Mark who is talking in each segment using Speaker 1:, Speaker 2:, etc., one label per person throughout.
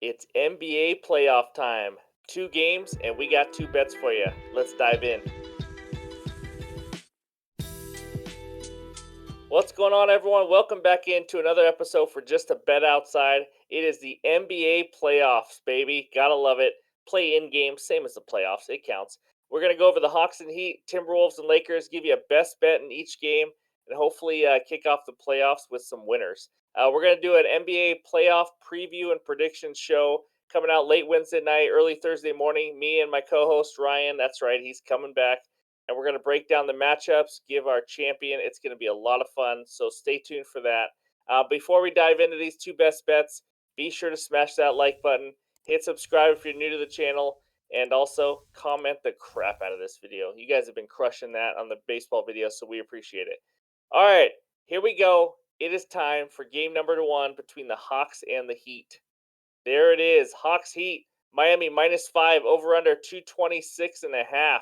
Speaker 1: It's NBA playoff time. Two games, and we got two bets for you. Let's dive in. What's going on, everyone? Welcome back into another episode for Just a Bet Outside. It is the NBA playoffs, baby. Gotta love it. Play in game, same as the playoffs. It counts. We're gonna go over the Hawks and Heat, Timberwolves and Lakers. Give you a best bet in each game, and hopefully kick off the playoffs with some winners. We're gonna do an NBA playoff preview and prediction show coming out late Wednesday night, early Thursday morning. Me and my co-host Ryan. That's right, he's coming back and we're going to break down the matchups, give our champion. It's going to be a lot of fun, so stay tuned for that. Before we dive into these two best bets, be sure to smash that like button, hit subscribe if you're new to the channel, and also comment the crap out of this video. You guys have been crushing that on the baseball video, so we appreciate it. All right, here we go. It is time for game number one between the Hawks and the Heat. There it is, Hawks Heat. Miami -5, over under 226.5.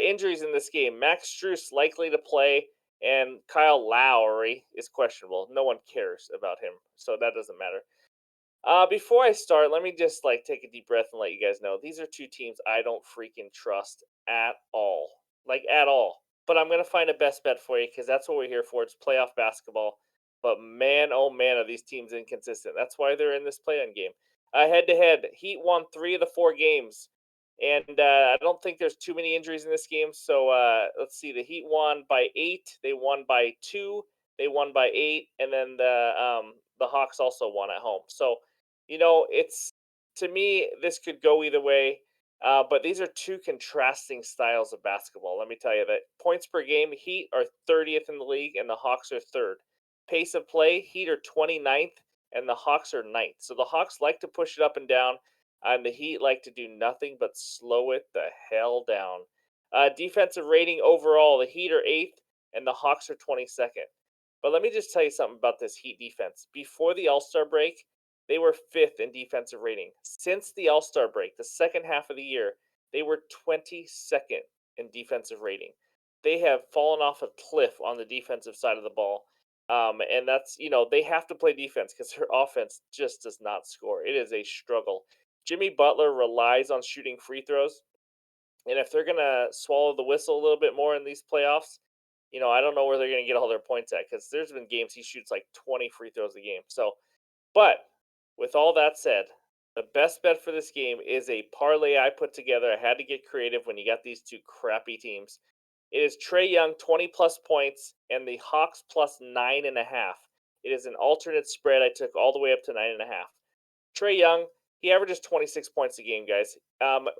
Speaker 1: Injuries in this game: Max Strus likely to play, and Kyle Lowry is questionable. No one cares about him, so that doesn't matter. Before I start, let me just take a deep breath and let you guys know these are two teams I don't freaking trust at all, like at all. But I'm gonna find a best bet for you because that's what we're here for. It's playoff basketball. But man, oh man, are these teams inconsistent. That's why they're in this play-in game. Head to head, Heat won 3 of the 4 games, and I don't think there's too many injuries in this game. So let's see. The Heat won by 8. They won by 2. They won by 8, and then the Hawks also won at home. So it's, to me, this could go either way. But these are two contrasting styles of basketball. Let me tell you that points per game, Heat are 30th in the league, and the Hawks are third. Pace of play, Heat are 29th, and the Hawks are ninth. So the Hawks like to push it up and down, and the Heat like to do nothing but slow it the hell down. Defensive rating overall, the Heat are eighth, and the Hawks are 22nd. But let me just tell you something about this Heat defense. Before the All Star break, they were fifth in defensive rating. Since the All Star break, the second half of the year, they were 22nd in defensive rating. They have fallen off a cliff on the defensive side of the ball. And that's, they have to play defense because their offense just does not score. It is a struggle. Jimmy Butler relies on shooting free throws. And if they're going to swallow the whistle a little bit more in these playoffs, I don't know where they're going to get all their points at because there's been games he shoots like 20 free throws a game. So, but with all that said, the best bet for this game is a parlay I put together. I had to get creative when you got these two crappy teams. It is Trey Young 20 plus points and the Hawks plus 9.5. It is an alternate spread. I took all the way up to 9.5. Trey Young, he averages 26 points a game, guys.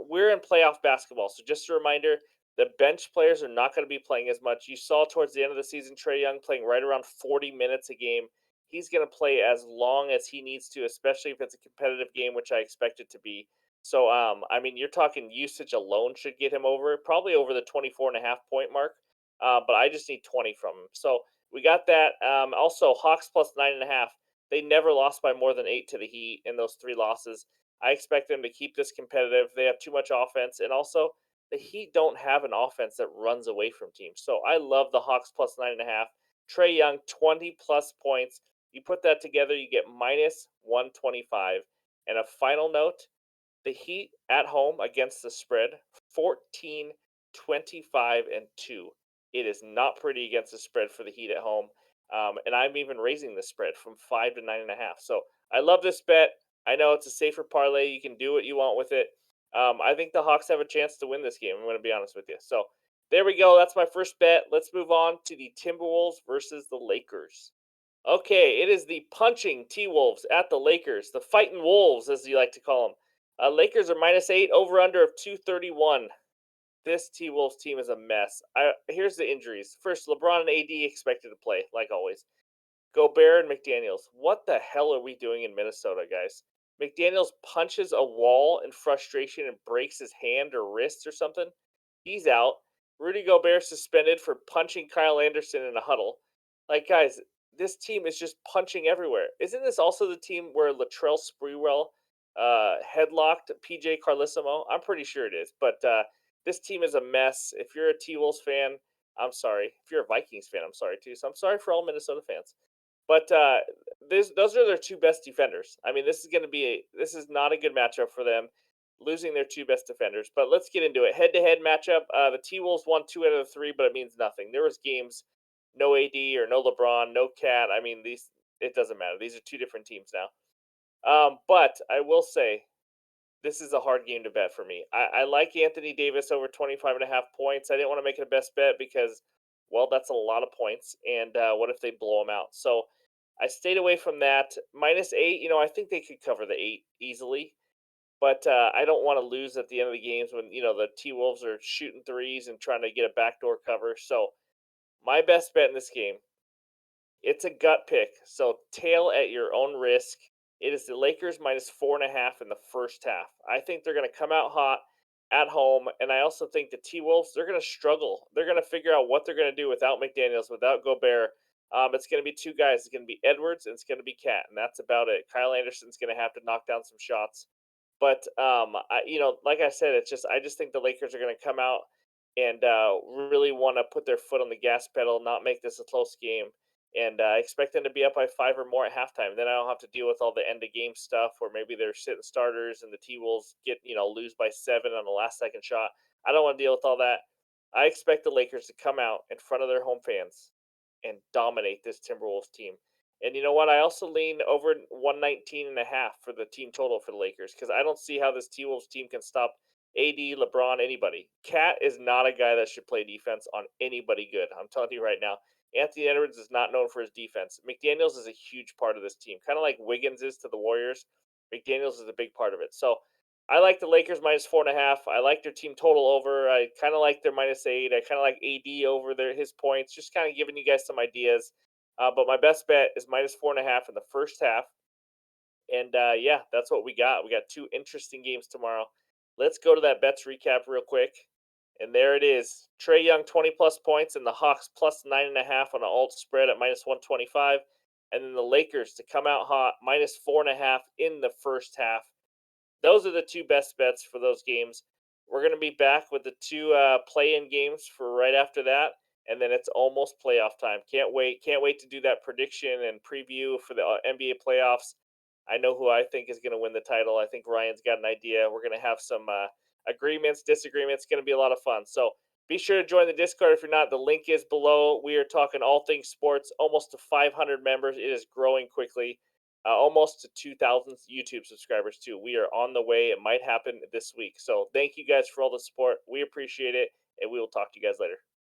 Speaker 1: We're in playoff basketball, so just a reminder: the bench players are not going to be playing as much. You saw towards the end of the season Trey Young playing right around 40 minutes a game. He's going to play as long as he needs to, especially if it's a competitive game, which I expect it to be. So, I mean, you're talking usage alone should get him probably over the 24.5 point mark. But I just need 20 from him. So we got that. Also, Hawks plus 9.5. They never lost by more than 8 to the Heat in those 3 losses. I expect them to keep this competitive. They have too much offense, and also the Heat don't have an offense that runs away from teams. So I love the Hawks plus 9.5. Trey Young, 20 plus points. You put that together, you get minus 125. And a final note: the Heat at home against the spread, 14, 25, and 2. It is not pretty against the spread for the Heat at home. And I'm even raising the spread from 5 to 9.5. So I love this bet. I know it's a safer parlay. You can do what you want with it. I think the Hawks have a chance to win this game. I'm going to be honest with you. So there we go. That's my first bet. Let's move on to the Timberwolves versus the Lakers. Okay, it is the punching T Wolves at the Lakers, the fighting Wolves, as you like to call them. Lakers are -8, over under of 231. This T Wolves team is a mess. Here's the injuries. First, LeBron and AD expected to play, like always. Gobert and McDaniels. What the hell are we doing in Minnesota, guys? McDaniels punches a wall in frustration and breaks his hand or wrist or something. He's out. Rudy Gobert suspended for punching Kyle Anderson in a huddle. Like, guys, this team is just punching everywhere. Isn't this also the team where Latrell Sprewell headlocked PJ Carlissimo? I'm pretty sure it is. But this team is a mess. If you're a T Wolves fan, I'm sorry. If you're a Vikings fan, I'm sorry too. So I'm sorry for all Minnesota fans. But those are their two best defenders. I mean, this is not a good matchup for them, losing their two best defenders. But let's get into it. Head-to-head matchup. The T Wolves won two out of the three, but it means nothing. There was games, no AD or no LeBron, no Cat. I mean, these it doesn't matter. These are two different teams now. But I will say this is a hard game to bet for me. I like Anthony Davis over 25.5 points. I didn't want to make it a best bet because, well, that's a lot of points. And what if they blow him out? So I stayed away from that. -8, I think they could cover the 8 easily. But I don't want to lose at the end of the games when, the T Wolves are shooting threes and trying to get a backdoor cover. So my best bet in this game, it's a gut pick, so tail at your own risk. It is the Lakers -4.5 in the first half. I think they're going to come out hot at home, and I also think the T Wolves they're going to struggle. They're going to figure out what they're going to do without McDaniel's, without Gobert. It's going to be two guys. It's going to be Edwards and it's going to be Cat, and that's about it. Kyle Anderson's going to have to knock down some shots, but like I said, I just think the Lakers are going to come out and really want to put their foot on the gas pedal, not make this a close game, and expect them to be up by five or more at halftime. Then I don't have to deal with all the end of game stuff where maybe they're sitting starters and the T Wolves get lose by 7 on the last second shot. I don't want to deal with all that. I expect the Lakers to come out in front of their home fans and dominate this Timberwolves team. And you know what? I also lean over 119.5 for the team total for the Lakers because I don't see how this T Wolves team can stop AD, LeBron, anybody. Cat is not a guy that should play defense on anybody good. I'm telling you right now. Anthony Edwards is not known for his defense. McDaniels is a huge part of this team, kind of like Wiggins is to the Warriors. McDaniels is a big part of it. So I like the Lakers -4.5. I like their team total over. I kind of like their -8. I kind of like AD over his points. Just kind of giving you guys some ideas. But my best bet is -4.5 in the first half. And yeah, that's what we got. We got two interesting games tomorrow. Let's go to that bets recap real quick. And there it is. Trey Young 20 plus points and the Hawks +9.5 on an alt spread at -125. And then the Lakers to come out hot -4.5 in the first half. Those are the two best bets for those games. We're going to be back with the two play-in games for right after that, and then it's almost playoff time. Can't wait! Can't wait to do that prediction and preview for the NBA playoffs. I know who I think is going to win the title. I think Ryan's got an idea. We're going to have some agreements, disagreements. It's going to be a lot of fun. So be sure to join the Discord if you're not. The link is below. We are talking all things sports, almost to 500 members. It is growing quickly, almost to 2,000 YouTube subscribers, too. We are on the way. It might happen this week. So thank you guys for all the support. We appreciate it, and we will talk to you guys later.